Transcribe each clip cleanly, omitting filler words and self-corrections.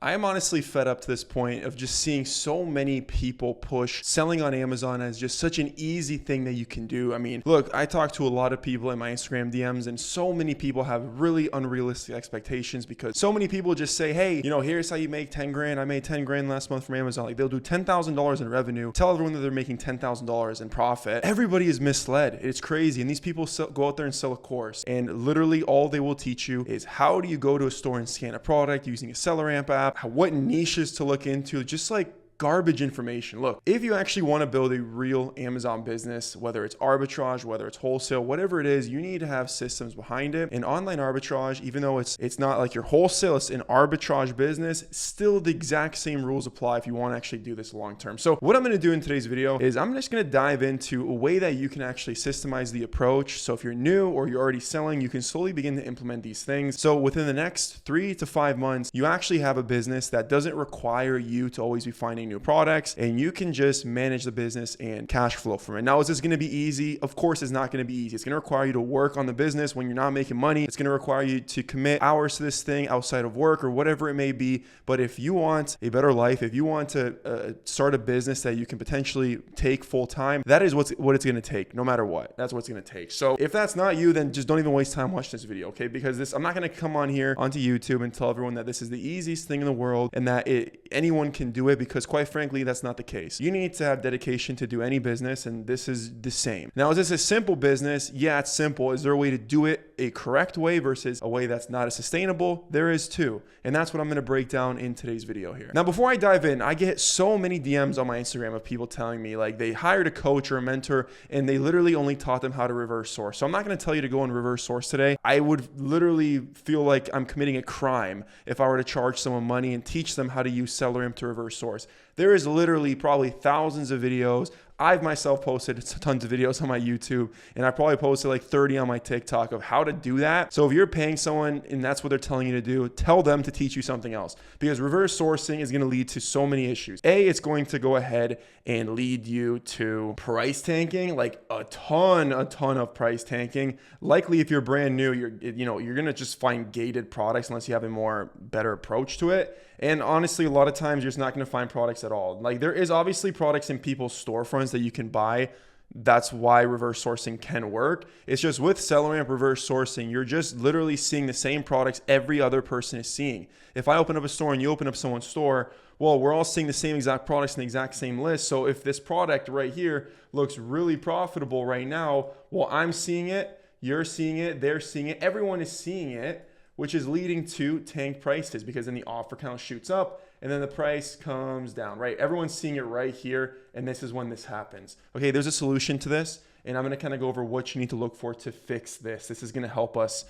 I am honestly fed up to this point of just seeing so many people push selling on Amazon as just such an easy thing that you can do. I mean, look, I talk to a lot of people in my Instagram DMs, and so many people have really unrealistic expectations because so many people just say, hey, here's how you make 10 grand. I made 10 grand last month from Amazon. Like, they'll do $10,000 in revenue, tell everyone that they're making $10,000 in profit. Everybody is misled. It's crazy. And these people go out there and sell a course, and literally all they will teach you is how do you go to a store and scan a product using a seller amp app, what niches to look into, just like garbage information. Look, if you actually want to build a real Amazon business, whether it's arbitrage, whether it's wholesale, whatever it is, you need to have systems behind it. And online arbitrage, even though it's not like your wholesale, it's an arbitrage business, still the exact same rules apply if you want to actually do this long term. So what I'm going to do in today's video is I'm just going to dive into a way that you can actually systemize the approach. So if you're new or you're already selling, you can slowly begin to implement these things. So within the next 3 to 5 months, you actually have a business that doesn't require you to always be finding new products, and you can just manage the business and cash flow from it. Now, is this going to be easy? Of course, it's not going to be easy. It's going to require you to work on the business when you're not making money. It's going to require you to commit hours to this thing outside of work or whatever it may be. But if you want a better life, if you want to start a business that you can potentially take full time, that is what it's going to take, no matter what. That's what it's going to take. So if that's not you, then just don't even waste time watching this video, okay? Because I'm not going to come on here onto YouTube and tell everyone that this is the easiest thing in the world and that anyone can do it, because quite frankly, that's not the case. You need to have dedication to do any business, and this is the same. Now, is this a simple business? Yeah, it's simple. Is there a way to do it a correct way versus a way that's not as sustainable? There is too. And that's what I'm going to break down in today's video here. Now, before I dive in, I get so many DMs on my Instagram of people telling me like they hired a coach or a mentor and they literally only taught them how to reverse source. So I'm not going to tell you to go and reverse source today. I would literally feel like I'm committing a crime if I were to charge someone money and teach them how to use SellerAmp to reverse source. There is literally probably thousands of videos. I've myself posted tons of videos on my YouTube, and I probably posted like 30 on my TikTok of how to do that. So if you're paying someone and that's what they're telling you to do, tell them to teach you something else, because reverse sourcing is going to lead to so many issues. It's going to go ahead and lead you to price tanking, like a ton of price tanking. Likely if you're brand new, you're going to just find gated products unless you have a better approach to it. And honestly, a lot of times you're just not going to find products at all. Like, there is obviously products in people's storefronts that you can buy. That's why reverse sourcing can work. It's just with SellerAmp reverse sourcing, you're just literally seeing the same products every other person is seeing. If I open up a store and you open up someone's store, well, we're all seeing the same exact products in the exact same list. So if this product right here looks really profitable right now, well, I'm seeing it, you're seeing it, they're seeing it, everyone is seeing it, which is leading to tanked prices, because then the offer count shoots up and then the price comes down, right? Everyone's seeing it right here, and this is when this happens. Okay, there's a solution to this, and I'm going to kind of go over what you need to look for to fix this. This is going to help us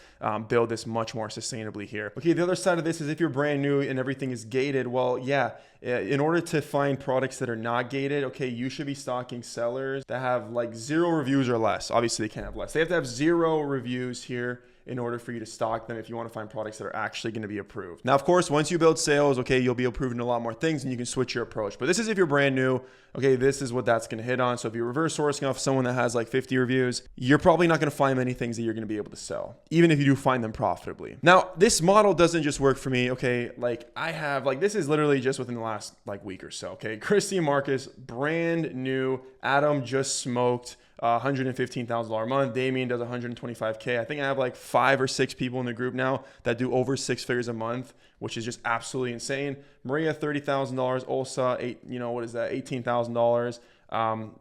build this much more sustainably here. Okay, the other side of this is if you're brand new and everything is gated, well, yeah, in order to find products that are not gated, okay, you should be stocking sellers that have like 0 reviews or less. Obviously, they can't have less. They have to have 0 reviews here in order for you to stock them if you want to find products that are actually going to be approved. Now, of course, once you build sales, okay, you'll be approved in a lot more things and you can switch your approach. But this is if you're brand new, okay, this is what that's going to hit on. So if you're reverse sourcing off someone that has like 50 reviews, you're probably not going to find many things that you're going to be able to sell, even if you do find them profitably. Now, this model doesn't just work for me, okay? Like, I have, like, this is literally just within the last like week or so, okay? Christy and Marcus, brand new. Adam just smoked $115,000 a month. Damien does $125K. I think I have like 5 or 6 people in the group now that do over 6 figures a month, which is just absolutely insane. Maria, $30,000. Olsa, $18,000.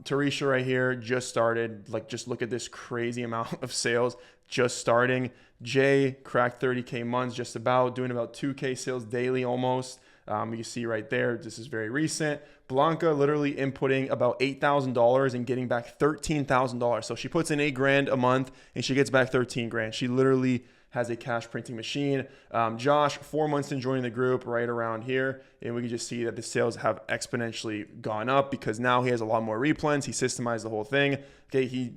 Tarisha right here just started. Like, just look at this crazy amount of sales just starting. Jay cracked 30K months, just about doing about 2K sales daily almost. You see right there, this is very recent. Blanca literally inputting about $8,000 and getting back $13,000. So she puts in $8 grand a month and she gets back 13 grand. She literally has a cash printing machine. Josh, 4 months in joining the group, right around here. And we can just see that the sales have exponentially gone up because now he has a lot more replens. He systemized the whole thing. Okay, he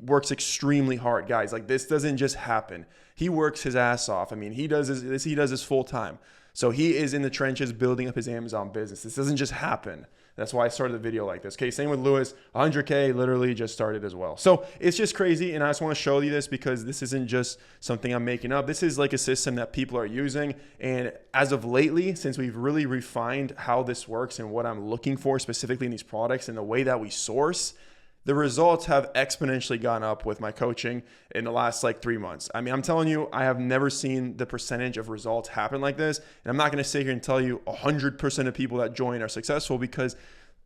works extremely hard, guys. Like, this doesn't just happen. He works his ass off. I mean, he does this full time. So he is in the trenches building up his Amazon business. This doesn't just happen. That's why I started the video like this. Okay, same with Lewis, 100K literally just started as well. So it's just crazy, and I just want to show you this because this isn't just something I'm making up. This is like a system that people are using, and as of lately, since we've really refined how this works and what I'm looking for specifically in these products and the way that we source, the results have exponentially gone up with my coaching in the last like 3 months. I mean, I'm telling you, I have never seen the percentage of results happen like this. And I'm not going to sit here and tell you 100% of people that join are successful because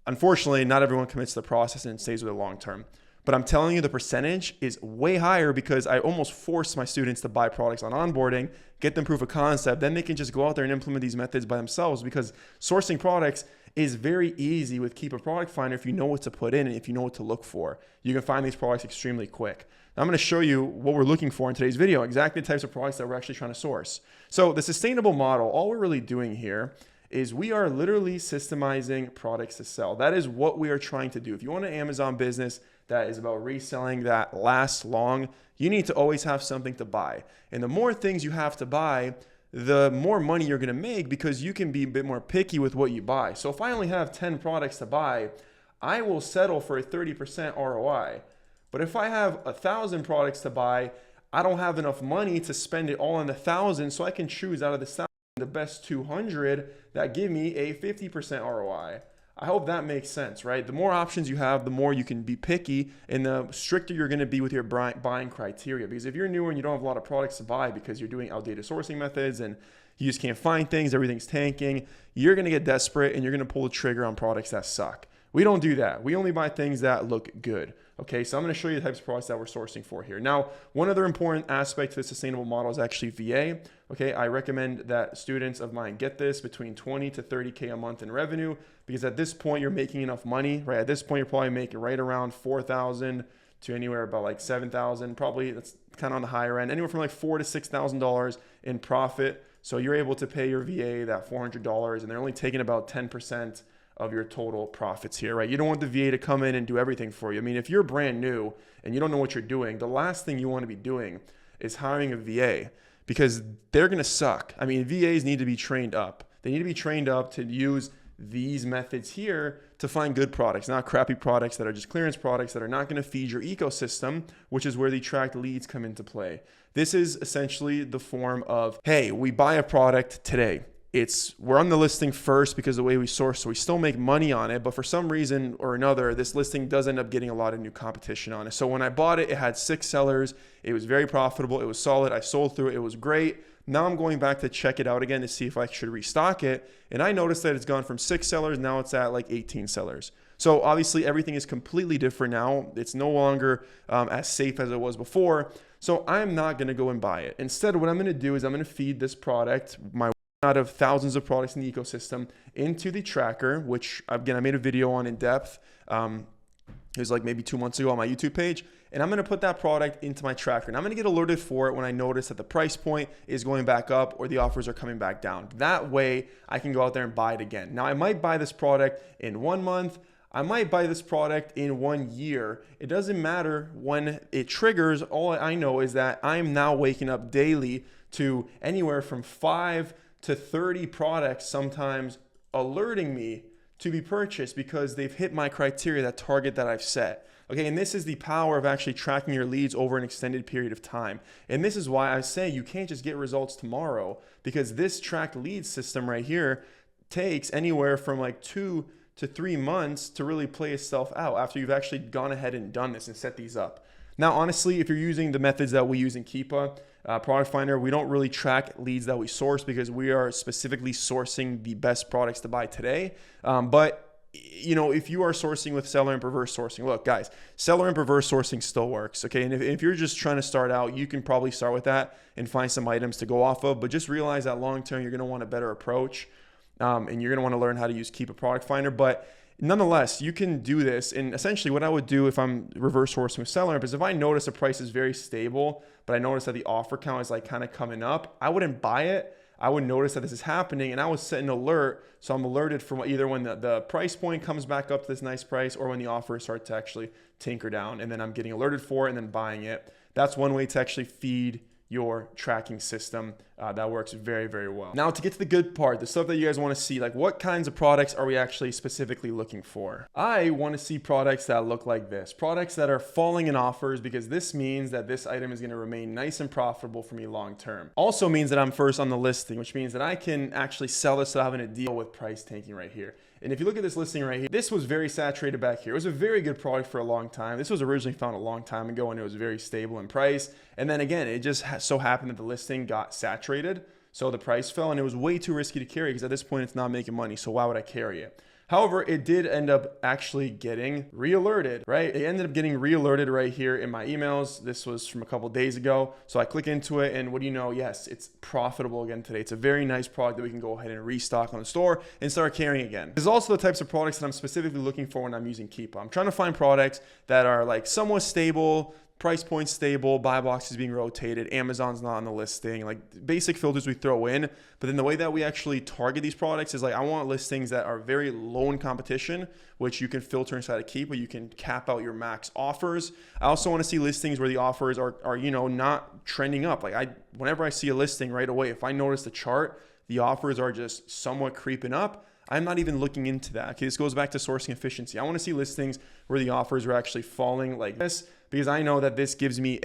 unfortunately, not everyone commits to the process and stays with it long term. But I'm telling you the percentage is way higher because I almost force my students to buy products on onboarding, get them proof of concept, then they can just go out there and implement these methods by themselves because sourcing products is very easy with Keep a Product Finder if you know what to put in and if you know what to look for. You can find these products extremely quick. Now I'm going to show you what we're looking for in today's video, exactly the types of products that we're actually trying to source. So the sustainable model, all we're really doing here is we are literally systemizing products to sell. That is what we are trying to do. If you want an Amazon business that is about reselling that lasts long, you need to always have something to buy. And the more things you have to buy, the more money you're gonna make because you can be a bit more picky with what you buy. So if I only have 10 products to buy, I will settle for a 30% ROI. But if I have 1,000 products to buy, I don't have enough money to spend it all on the 1,000, so I can choose out of the 1,000 the best 200 that give me a 50% ROI. I hope that makes sense, right? The more options you have, the more you can be picky and the stricter you're going to be with your buying criteria. Because if you're newer and you don't have a lot of products to buy because you're doing outdated sourcing methods and you just can't find things, everything's tanking, you're going to get desperate and you're going to pull the trigger on products that suck. We don't do that. We only buy things that look good. Okay, so I'm going to show you the types of products that we're sourcing for here. Now, one other important aspect to the sustainable model is actually VA. Okay, I recommend that students of mine get this between 20 to 30K a month in revenue because at this point you're making enough money, right? At this point you're probably making right around 4,000 to anywhere about like 7,000. Probably that's kind of on the higher end, anywhere from like $4,000 to $6,000 in profit. So you're able to pay your VA that $400 and they're only taking about 10% of your total profits here, right? You don't want the VA to come in and do everything for you. I mean, if you're brand new and you don't know what you're doing, the last thing you want to be doing is hiring a VA because they're going to suck. I mean, VAs need to be trained up. They need to be trained up to use these methods here to find good products, not crappy products that are just clearance products that are not going to feed your ecosystem, which is where the tracked leads come into play. This is essentially the form of, hey, we buy a product today. We're on the listing first because of the way we source, so we still make money on it, but for some reason or another, this listing does end up getting a lot of new competition on it. So when I bought it, it had 6 sellers. It was very profitable. It was solid. I sold through it. It was great. Now I'm going back to check it out again to see if I should restock it. And I noticed that it's gone from 6 sellers. Now it's at like 18 sellers. So obviously everything is completely different now. It's no longer as safe as it was before. So I'm not going to go and buy it. Instead, what I'm going to do is I'm going to feed this product, my out of thousands of products in the ecosystem, into the tracker, which again, I made a video on in depth. It was like maybe 2 months ago on my YouTube page. And I'm going to put that product into my tracker. And I'm going to get alerted for it when I notice that the price point is going back up or the offers are coming back down. That way I can go out there and buy it again. Now I might buy this product in 1 month. I might buy this product in 1 year. It doesn't matter when it triggers. All I know is that I'm now waking up daily to anywhere from 5 to 30 products sometimes alerting me to be purchased because they've hit my criteria, that target that I've set. Okay, and this is the power of actually tracking your leads over an extended period of time. And this is why I say you can't just get results tomorrow because this tracked lead system right here takes anywhere from like 2 to 3 months to really play itself out after you've actually gone ahead and done this and set these up. Now, honestly, if you're using the methods that we use in Keepa, Product Finder, we don't really track leads that we source because we are specifically sourcing the best products to buy today. But you know, if you are sourcing with seller and reverse sourcing, look, guys, seller and reverse sourcing still works. Okay, and if you're just trying to start out, you can probably start with that and find some items to go off of. But just realize that long term, you're going to want a better approach, and you're going to want to learn how to use Keepa Product Finder. But nonetheless, you can do this. And essentially what I would do if I'm reverse sourcing with SellerAmp is if I notice a price is very stable, but I notice that the offer count is like kind of coming up, I wouldn't buy it. I would notice that this is happening and I would set an alert. So I'm alerted from either when the price point comes back up to this nice price or when the offers start to actually tinker down, and then I'm getting alerted for it and then buying it. That's one way to actually feed your tracking system That works very, very well. Now to get to the good part, the stuff that you guys want to see, like what kinds of products are we actually specifically looking for? I want to see products that look like this, products that are falling in offers, because this means that this item is going to remain nice and profitable for me long term. Also means that I'm first on the listing, which means that I can actually sell this without having to deal with price tanking right here. And if you look at this listing right here, this was very saturated back here. It was a very good product for a long time. This was originally found a long time ago and it was very stable in price. And then again, it just so happened that the listing got saturated. So the price fell and it was way too risky to carry because at this point it's not making money. So why would I carry it? However, it did end up actually getting re-alerted, right? It ended up getting re-alerted right here in my emails. This was from a couple of days ago. So I click into it and what do you know? Yes, it's profitable again today. It's a very nice product that we can go ahead and restock on the store and start carrying again. This is also the types of products that I'm specifically looking for when I'm using Keepa. I'm trying to find products that are like somewhat stable, price point stable, buy boxes being rotated, Amazon's not on the listing, like basic filters we throw in. But then the way that we actually target these products is like, I want listings that are very low in competition, which you can filter inside of Keepa. You can cap out your max offers. I also want to see listings where the offers are you know, not trending up. Like whenever I see a listing right away, if I notice the chart, the offers are just somewhat creeping up, I'm not even looking into that. Okay, this goes back to sourcing efficiency. I want to see listings where the offers are actually falling like this, because I know that this gives me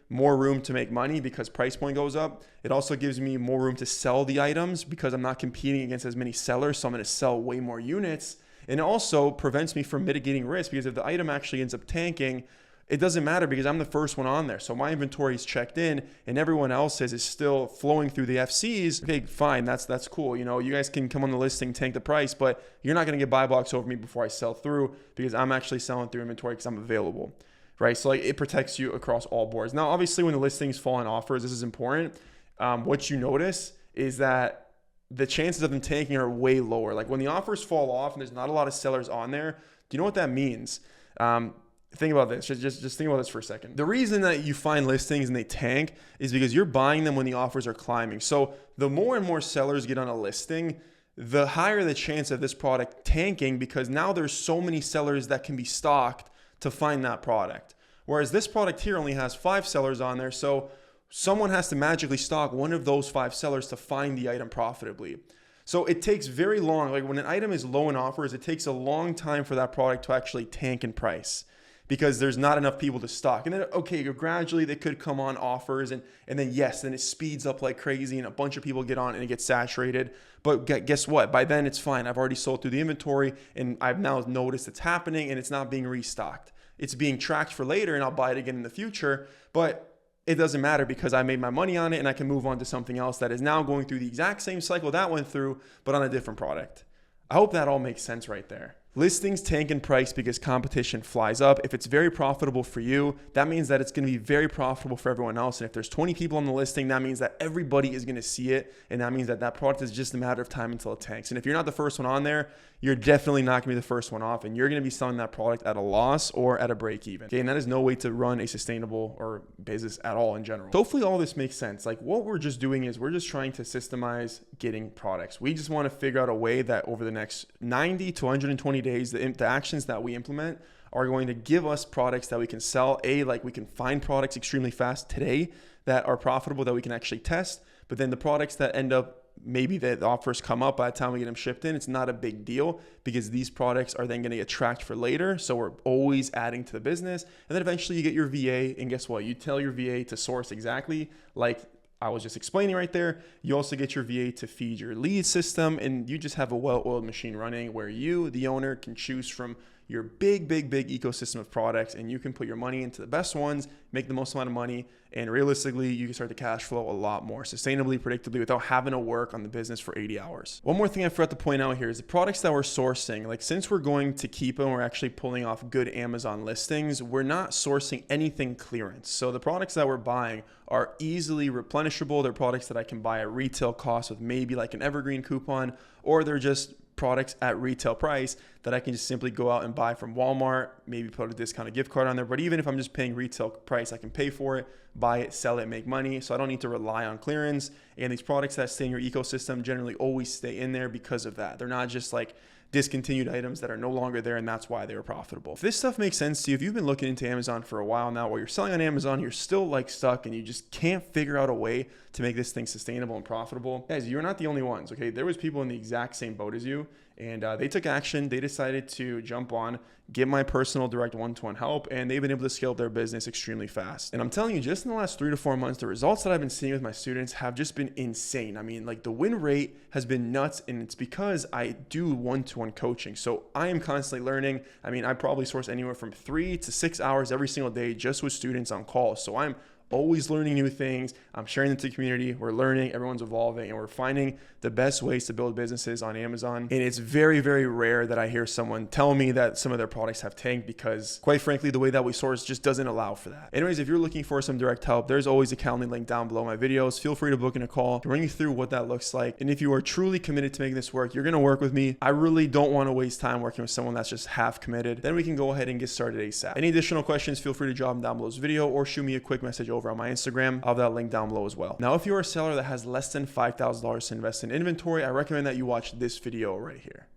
more room to make money because price point goes up. It also gives me more room to sell the items because I'm not competing against as many sellers. So I'm going to sell way more units. And it also prevents me from mitigating risk because if the item actually ends up tanking, it doesn't matter because I'm the first one on there. So my inventory is checked in and everyone else's is still flowing through the FCs. Okay, fine. That's cool. You know, you guys can come on the listing, tank the price, but you're not going to get buy box over me before I sell through because I'm actually selling through inventory because I'm available. Right. So like it protects you across all boards. Now, obviously when the listings fall in offers, this is important. What you notice is that the chances of them tanking are way lower. Like when the offers fall off and there's not a lot of sellers on there, do you know what that means? Think about this. Just think about this for a second. The reason that you find listings and they tank is because you're buying them when the offers are climbing. So the more and more sellers get on a listing, the higher the chance of this product tanking because now there's so many sellers that can be stocked to find that product. Whereas this product here only has 5 sellers on there. So someone has to magically stock one of those 5 sellers to find the item profitably. So it takes very long. Like when an item is low in offers, it takes a long time for that product to actually tank in price because there's not enough people to stock. And then, okay, gradually they could come on offers and then yes, then it speeds up like crazy and a bunch of people get on and it gets saturated. But guess what? By then it's fine. I've already sold through the inventory and I've now noticed it's happening and it's not being restocked. It's being tracked for later and I'll buy it again in the future. But it doesn't matter because I made my money on it and I can move on to something else that is now going through the exact same cycle that went through, but on a different product. I hope that all makes sense right there. Listings tank in price because competition flies up. If it's very profitable for you, that means that it's going to be very profitable for everyone else. And if there's 20 people on the listing, that means that everybody is going to see it. And that means that that product is just a matter of time until it tanks. And if you're not the first one on there, you're definitely not going to be the first one off. And you're going to be selling that product at a loss or at a break even. Okay, and that is no way to run a sustainable or business at all in general. So hopefully all this makes sense. Like what we're just doing is we're just trying to systemize getting products. We just want to figure out a way that over the next 90 to 120 days, the actions that we implement are going to give us products that we can sell. Like we can find products extremely fast today that are profitable that we can actually test. But then the products that end up, maybe the offers come up by the time we get them shipped in, it's not a big deal because these products are then going to get tracked for later. So we're always adding to the business. And then eventually you get your VA and guess what? You tell your VA to source exactly like I was just explaining right there. You also get your VA to feed your lead system and you just have a well-oiled machine running where you, the owner, can choose from your big ecosystem of products and you can put your money into the best ones, make the most amount of money, and realistically, you can start to cash flow a lot more sustainably, predictably, without having to work on the business for 80 hours. One more thing I forgot to point out here is the products that we're sourcing. Like since we're going to Keepa and we're actually pulling off good Amazon listings, we're not sourcing anything clearance. So the products that we're buying are easily replenishable. They're products that I can buy at retail cost with maybe like an evergreen coupon, or they're just products at retail price that I can just simply go out and buy from Walmart, maybe put a discounted gift card on there. But even if I'm just paying retail price, I can pay for it, buy it, sell it, make money. So I don't need to rely on clearance. And these products that stay in your ecosystem generally always stay in there because of that. They're not just like discontinued items that are no longer there, and that's why they were profitable. If this stuff makes sense to you, if you've been looking into Amazon for a while now, or you're selling on Amazon, you're still like stuck and you just can't figure out a way to make this thing sustainable and profitable, guys, you're not the only ones, okay? There was people in the exact same boat as you, and they took action. They decided to jump on, get my personal direct one-to-one help, and they've been able to scale their business extremely fast. And I'm telling you, just in the last 3 to 4 months, the results that I've been seeing with my students have just been insane. I mean, like the win rate has been nuts, and it's because I do one-to-one coaching. So I am constantly learning. I mean, I probably source anywhere from 3 to 6 hours every single day just with students on calls. So I'm always learning new things. I'm sharing them to the community. We're learning, everyone's evolving, and we're finding the best ways to build businesses on Amazon. And it's very, very rare that I hear someone tell me that some of their products have tanked, because quite frankly, the way that we source just doesn't allow for that. Anyways, if you're looking for some direct help, there's always a Calendly link down below my videos. Feel free to book in a call to run you through what that looks like. And if you are truly committed to making this work, you're going to work with me. I really don't want to waste time working with someone that's just half committed. Then we can go ahead and get started ASAP. Any additional questions, feel free to drop them down below this video or shoot me a quick message over on my Instagram. I'll have that link down below as well. Now, if you're a seller that has less than $5,000 to invest in inventory, I recommend that you watch this video right here.